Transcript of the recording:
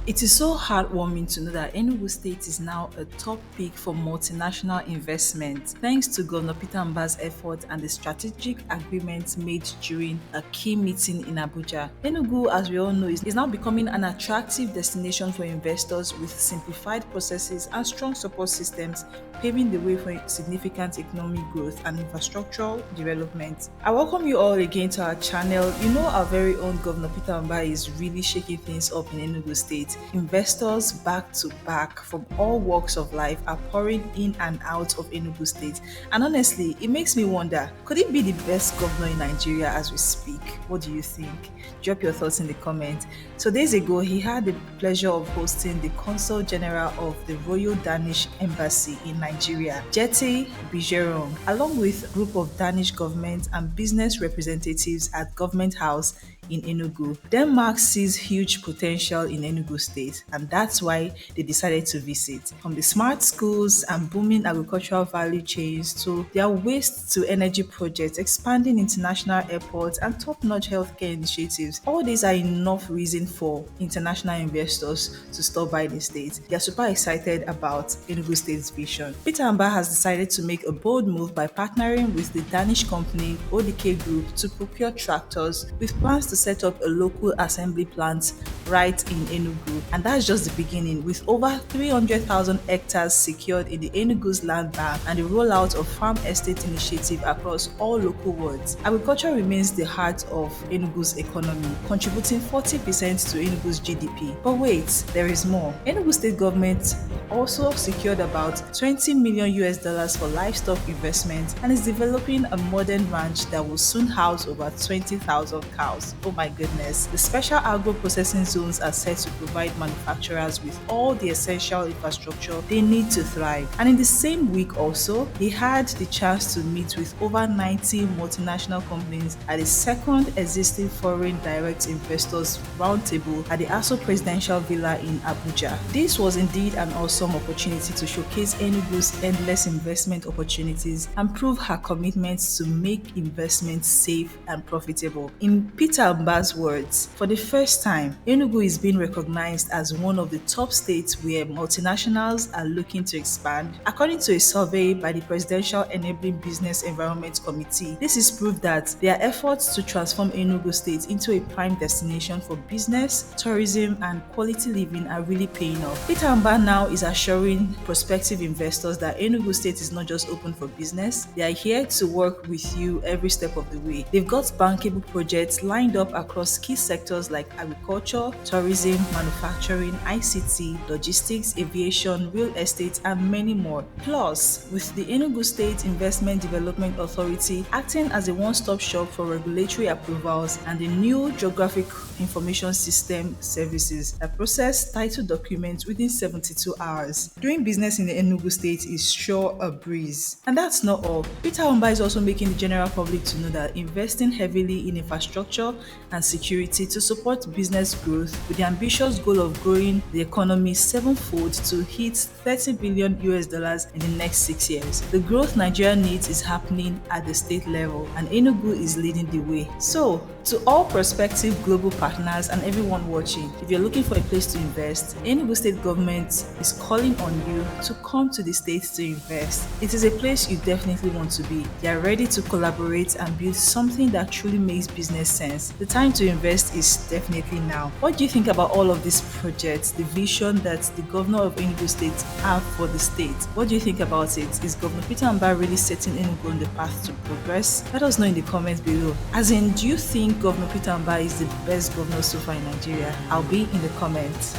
It is so heartwarming to know that Enugu State is now a top pick for multinational investment, thanks to Governor Peter Mba's effort and the strategic agreements made during a key meeting in Abuja. Enugu, as we all know, is now becoming an attractive destination for investors with simplified processes and strong support systems, paving the way for significant economic growth and infrastructural development. I welcome you all again to our channel. You know, our very own Governor Peter Mba is really shaking things up in Enugu State. Investors back to back from all walks of life are pouring in and out of Enugu State. And honestly, it makes me wonder, could it be the best governor in Nigeria as we speak? What do you think? Drop your thoughts in the comments. So days ago, he had the pleasure of hosting the Consul General of the Royal Danish Embassy in Nigeria, Jette Bijerong, along with a group of Danish government and business representatives at Government House in Enugu. Denmark sees huge potential in Enugu State, and that's why they decided to visit. From the smart schools and booming agricultural value chains to their waste to energy projects, expanding international airports, and top-notch healthcare initiatives, all these are enough reason for international investors to stop by the state. They are super excited about Enugu State's vision. Peter Mba has decided to make a bold move by partnering with the Danish company ODK Group to procure tractors with plans to set up a local assembly plant right in Enugu. And that's just the beginning, with over 300,000 hectares secured in the Enugu's land bank and the rollout of farm estate initiative across all local wards. Agriculture remains the heart of Enugu's economy, contributing 40% to Enugu's GDP. But wait, there is more. Enugu state government also secured about 20 million US dollars for livestock investment and is developing a modern ranch that will soon house over 20,000 cows. Oh my goodness. The special agro processing zones are set to provide manufacturers with all the essential infrastructure they need to thrive. And in the same week also, he had the chance to meet with over 90 multinational companies at the second existing foreign direct investors roundtable at the ASO Presidential Villa in Abuja. This was indeed an awesome opportunity to showcase Enugu's endless investment opportunities and prove her commitment to make investments safe and profitable. In Peter Mba's words, for the first time, Enugu is being recognized as one of the top states where multinationals are looking to expand. According to a survey by the Presidential Enabling Business Environment Committee, this is proof that their efforts to transform Enugu State into a prime destination for business, tourism, and quality living are really paying off. Peter Mba now is assuring prospective investors that Enugu State is not just open for business, they are here to work with you every step of the way. They've got bankable projects lined up across key sectors like agriculture, tourism, manufacturing, ICT, logistics, aviation, real estate, and many more. Plus, with the Enugu State Investment Development Authority acting as a one-stop shop for regulatory approvals and the new Geographic Information System services that process title documents within 72 hours. Doing business in the Enugu State is sure a breeze. And that's not all. Peter Mba is also making the general public to know that investing heavily in infrastructure and security to support business growth with the ambitious goal of growing the economy sevenfold to hit 30 billion US dollars in the next 6 years. The growth Nigeria needs is happening at the state level, and Enugu is leading the way. So, to all prospective global partners and everyone watching, if you're looking for a place to invest, Enugu State government is calling on you to come to the state to invest. It is a place you definitely want to be. They are ready to collaborate and build something that truly makes business sense. The time to invest is definitely now. What do you think about all of these projects, the vision that the governor of Enugu State have for the state? What do you think about it? Is Governor Peter Mba really setting Enugu on the path to progress? Let us know in the comments below. As in, do you think Governor Peter Mba is the best governor so far in Nigeria? I'll be in the comments.